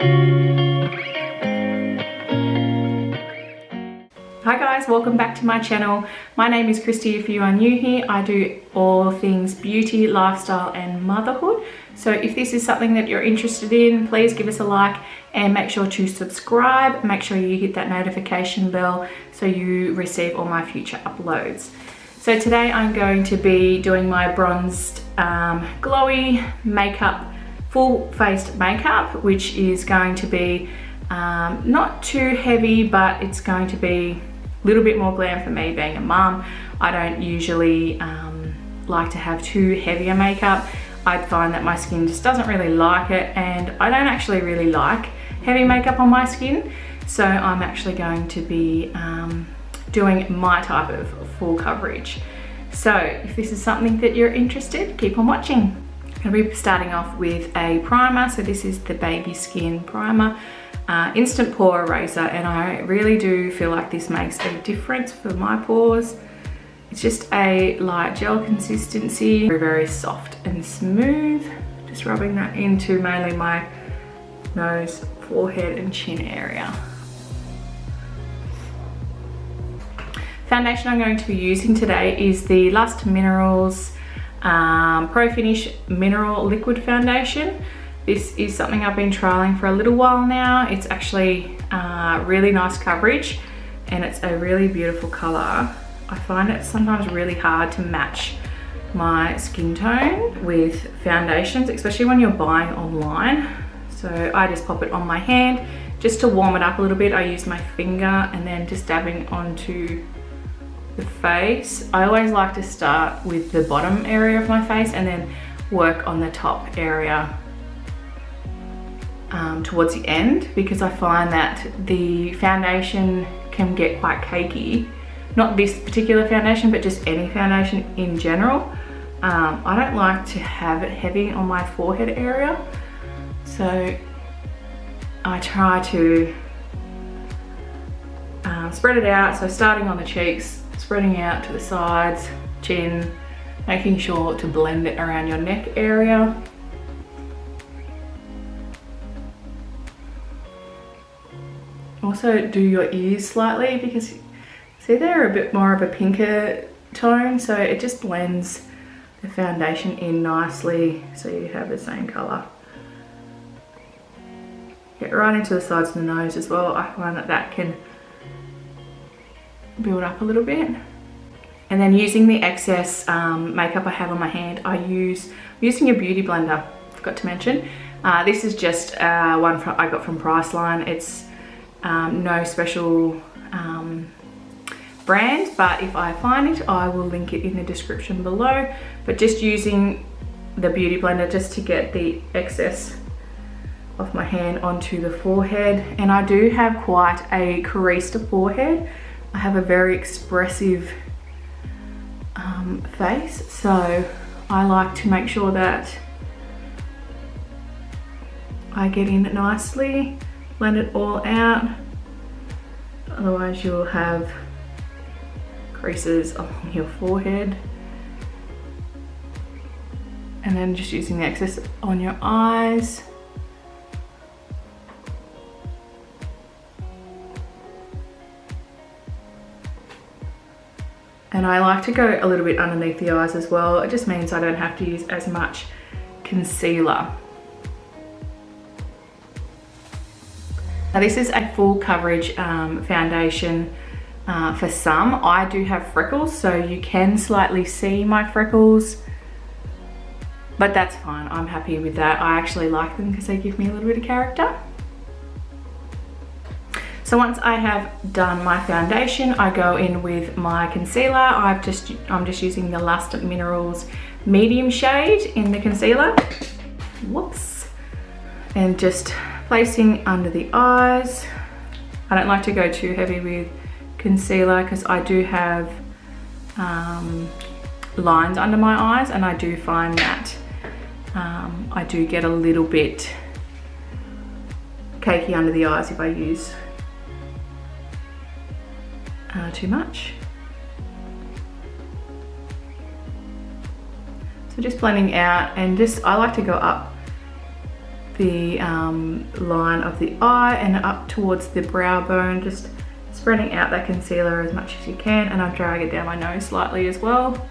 Hi guys, welcome back to my channel. My name is Christy. If you are new here, I do all things beauty, lifestyle and motherhood. So if this is something that you're interested in, please give us a like and make sure to subscribe. Make sure you hit that notification bell so you receive all my future uploads. So today I'm going to be doing my bronzed glowy makeup, full faced makeup, which is going to be not too heavy, but it's going to be a little bit more glam for me being a mum. I don't usually like to have too heavy a makeup. I find that my skin just doesn't really like it, and I don't actually really like heavy makeup on my skin. So I'm actually going to be doing my type of full coverage. So if this is something that you're interested, keep on watching. I'm going to be starting off with a primer. So this is the Baby Skin Primer. Instant pore eraser, and I really do feel like this makes a difference for my pores. It's just a light gel consistency, very, very soft and smooth. Just rubbing that into mainly my nose, forehead and chin area. Foundation I'm going to be using today is the Lust Minerals Pro Finish Mineral Liquid Foundation. This is something I've been trialing for a little while now. It's actually really nice coverage and it's a really beautiful color. I find it sometimes really hard to match my skin tone with foundations, especially when you're buying online. So I just pop it on my hand just to warm it up a little bit. I use my finger and then just dabbing onto the face. I always like to start with the bottom area of my face and then work on the top area towards the end, because I find that the foundation can get quite cakey. Not this particular foundation, but just any foundation in general. I don't like to have it heavy on my forehead area, so I try to spread it out. So starting on the cheeks, spreading out to the sides, chin, making sure to blend it around your neck area. Also do your ears slightly, because see they're a bit more of a pinker tone, so it just blends the foundation in nicely so you have the same colour. Get right into the sides of the nose as well. I find that that can build up a little bit. And then using the excess makeup I have on my hand, I'm using a beauty blender, forgot to mention. This is just one I got from Priceline. It's no special brand, but if I find it, I will link it in the description below. But just using the beauty blender just to get the excess of my hand onto the forehead. And I do have quite a creased forehead. I have a very expressive face, so I like to make sure that I get in nicely, blend it all out, otherwise you'll have creases along your forehead. And then just using the excess on your eyes. And I like to go a little bit underneath the eyes as well. It just means I don't have to use as much concealer. Now this is a full coverage foundation for some. I do have freckles, so you can slightly see my freckles, but that's fine. I'm happy with that. I actually like them because they give me a little bit of character. So once I have done my foundation, I go in with my concealer. I'm just using the Lust Minerals medium shade in the concealer. Whoops. And just placing under the eyes. I don't like to go too heavy with concealer because I do have lines under my eyes, and I do find that I do get a little bit cakey under the eyes if I use too much. So just blending out, and just I like to go up the line of the eye and up towards the brow bone, just spreading out that concealer as much as you can, and I drag it down my nose slightly as well.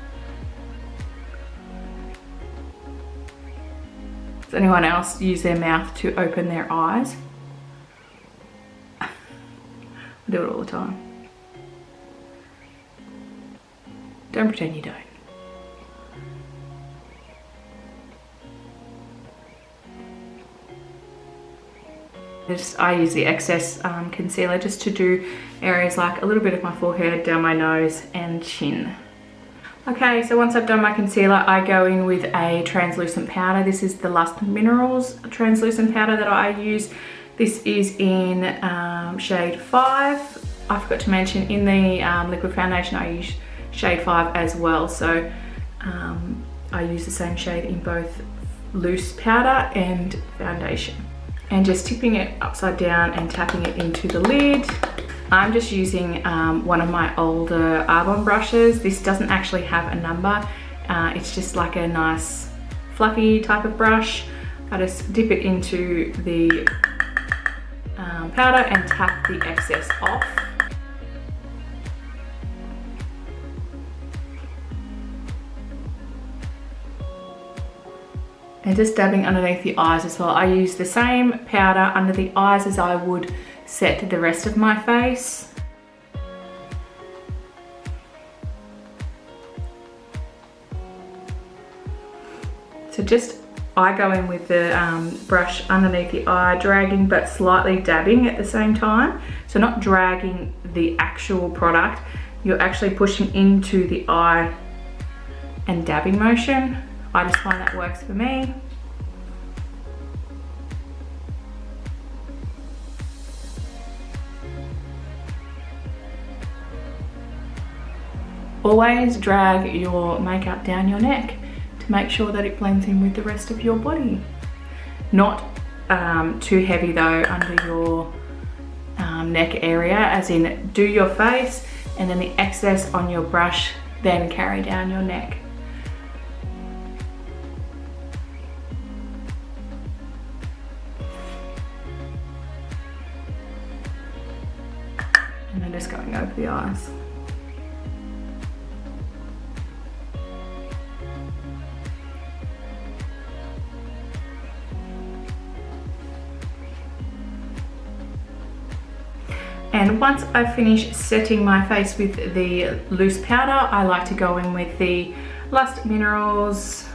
Does anyone else use their mouth to open their eyes? I do it all the time. Don't pretend you don't. I use the excess concealer just to do areas like a little bit of my forehead, down my nose and chin. Okay, so once I've done my concealer, I go in with a translucent powder. This is the Lust Minerals translucent powder that I use. This is in shade 5. I forgot to mention in the liquid foundation I use shade 5 as well. So I use the same shade in both loose powder and foundation. And just tipping it upside down and tapping it into the lid. I'm just using one of my older Arbonne brushes. This doesn't actually have a number. It's just like a nice fluffy type of brush. I just dip it into the powder and tap the excess off. And just dabbing underneath the eyes as well. I use the same powder under the eyes as I would set the rest of my face. So I go in with the brush underneath the eye, dragging but slightly dabbing at the same time. So not dragging the actual product, you're actually pushing into the eye and dabbing motion. I just find that works for me. Always drag your makeup down your neck to make sure that it blends in with the rest of your body. Not too heavy though under your neck area, as in do your face and then the excess on your brush then carry down your neck. And then just going over the eyes. And once I finish setting my face with the loose powder, I like to go in with the Lust Minerals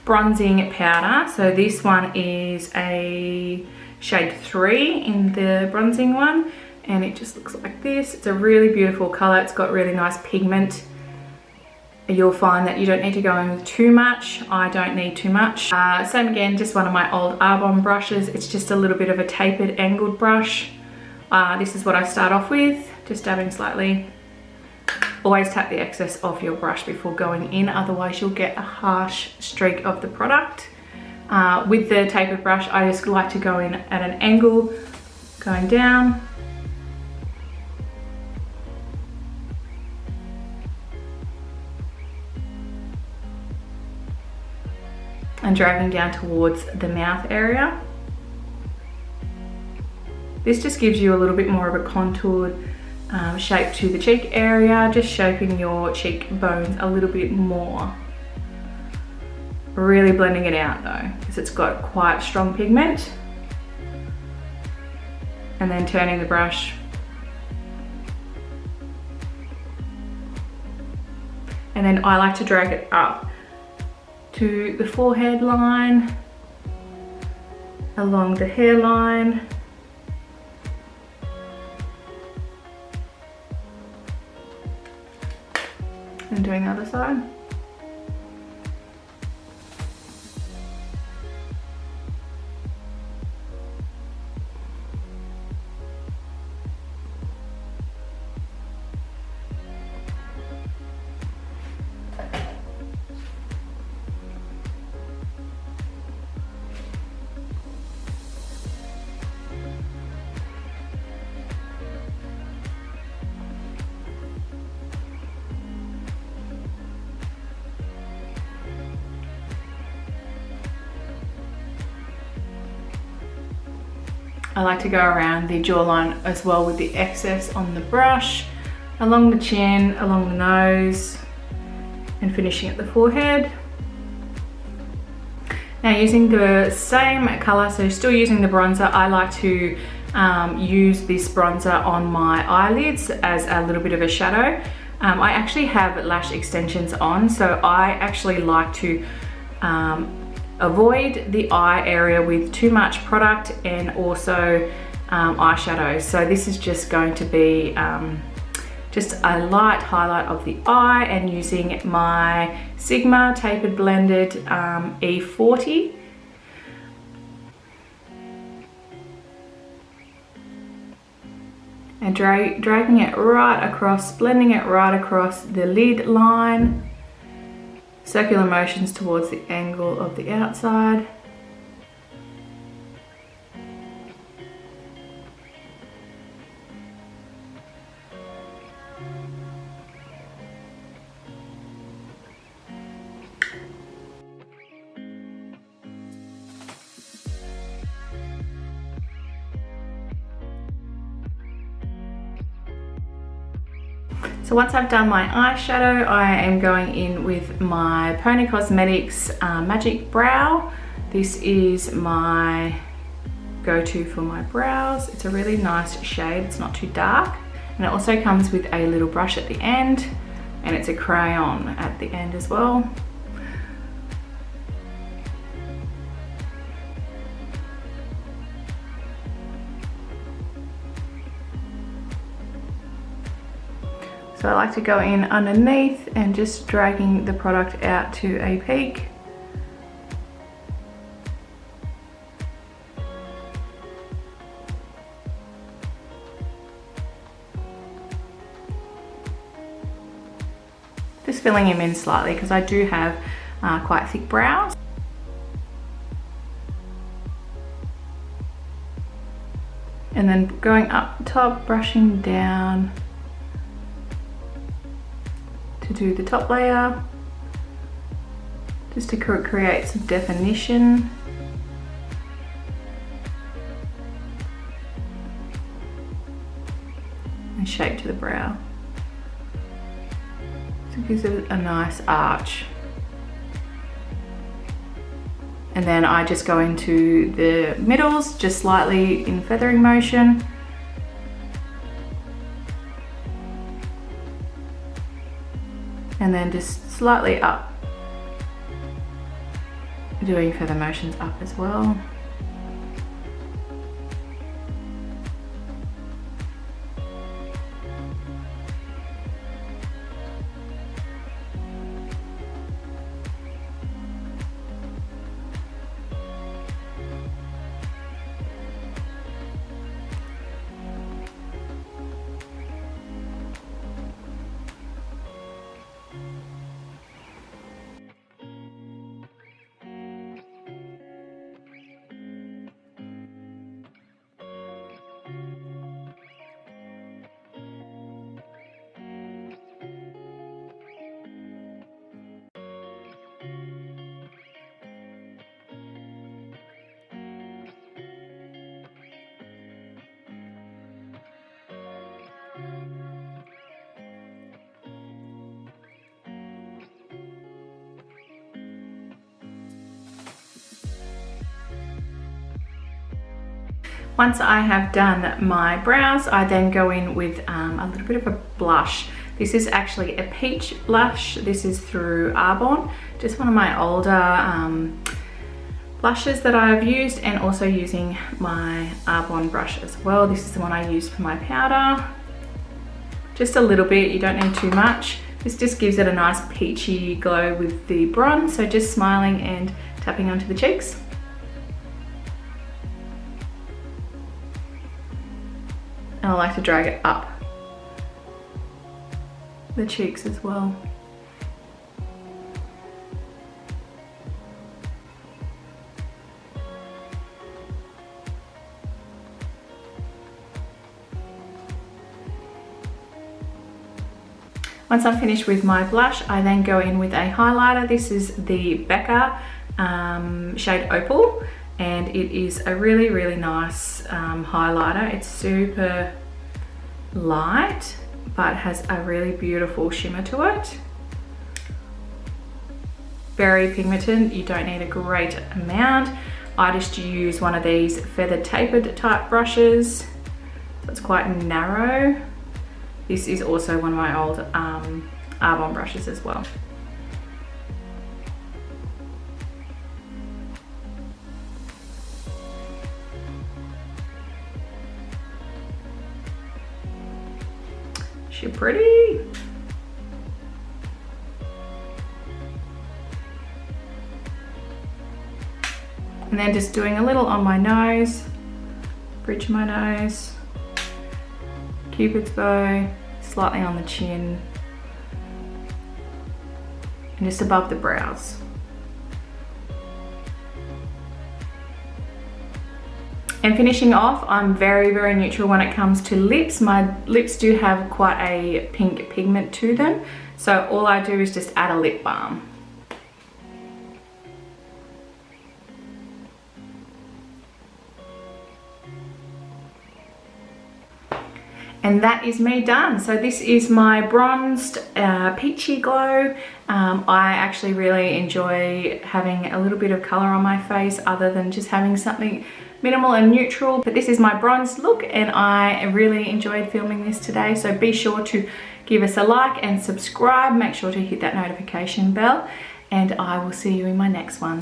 bronzing powder. So this one is a shade 3 in the bronzing one, and it just looks like this. It's a really beautiful color. It's got really nice pigment. You'll find that you don't need to go in with too much. I don't need too much. Same again, just one of my old Arbonne brushes. It's just a little bit of a tapered, angled brush. This is what I start off with, just dabbing slightly. Always tap the excess off your brush before going in, otherwise you'll get a harsh streak of the product. With the tapered brush, I just like to go in at an angle, going down. And dragging down towards the mouth area. This just gives you a little bit more of a contoured shape to the cheek area, just shaping your cheekbones a little bit more. Really blending it out though, because it's got quite strong pigment. And then turning the brush. And then I like to drag it up to the forehead line, along the hairline. And doing the other side. I like to go around the jawline as well with the excess on the brush, along the chin, along the nose, and finishing at the forehead. Now using the same colour, so still using the bronzer, I like to use this bronzer on my eyelids as a little bit of a shadow. I actually have lash extensions on, so I actually like to avoid the eye area with too much product and also eyeshadow. So this is just going to be just a light highlight of the eye, and using my Sigma Tapered Blended E40. And dragging it right across, blending it right across the lid line. Circular motions towards the angle of the outside. So once I've done my eyeshadow, I am going in with my Pony Cosmetics Magic Brow. This is my go-to for my brows. It's a really nice shade, it's not too dark. And it also comes with a little brush at the end, and it's a crayon at the end as well. So I like to go in underneath and just dragging the product out to a peak. Just filling him in slightly because I do have quite thick brows. And then going up top, brushing down to do the top layer, just to create some definition. And shape to the brow. So it gives it a nice arch. And then I just go into the middles, just slightly in feathering motion. And then just slightly up, doing feather motions up as well. Once I have done my brows, I then go in with a little bit of a blush. This is actually a peach blush. This is through Arbonne, just one of my older blushes that I've used, and also using my Arbonne brush as well. This is the one I use for my powder. Just a little bit, you don't need too much. This just gives it a nice peachy glow with the bronze, so just smiling and tapping onto the cheeks. And I like to drag it up the cheeks as well. Once I'm finished with my blush, I then go in with a highlighter. This is the Becca shade Opal. and it is a really, really nice highlighter. It's super light, but has a really beautiful shimmer to it. Very pigmented, you don't need a great amount. I just use one of these feathered tapered type brushes, so it's quite narrow. This is also one of my old Arbonne brushes as well. She's pretty. And then just doing a little on my nose, bridge of my nose, Cupid's bow, slightly on the chin, and just above the brows. And finishing off, I'm very, very neutral when it comes to lips. My lips do have quite a pink pigment to them, so all I do is just add a lip balm. And that is me done. So this is my bronzed peachy glow. I actually really enjoy having a little bit of color on my face other than just having something minimal and neutral. But this is my bronzed look, and I really enjoyed filming this today. So be sure to give us a like and subscribe. Make sure to hit that notification bell, and I will see you in my next one.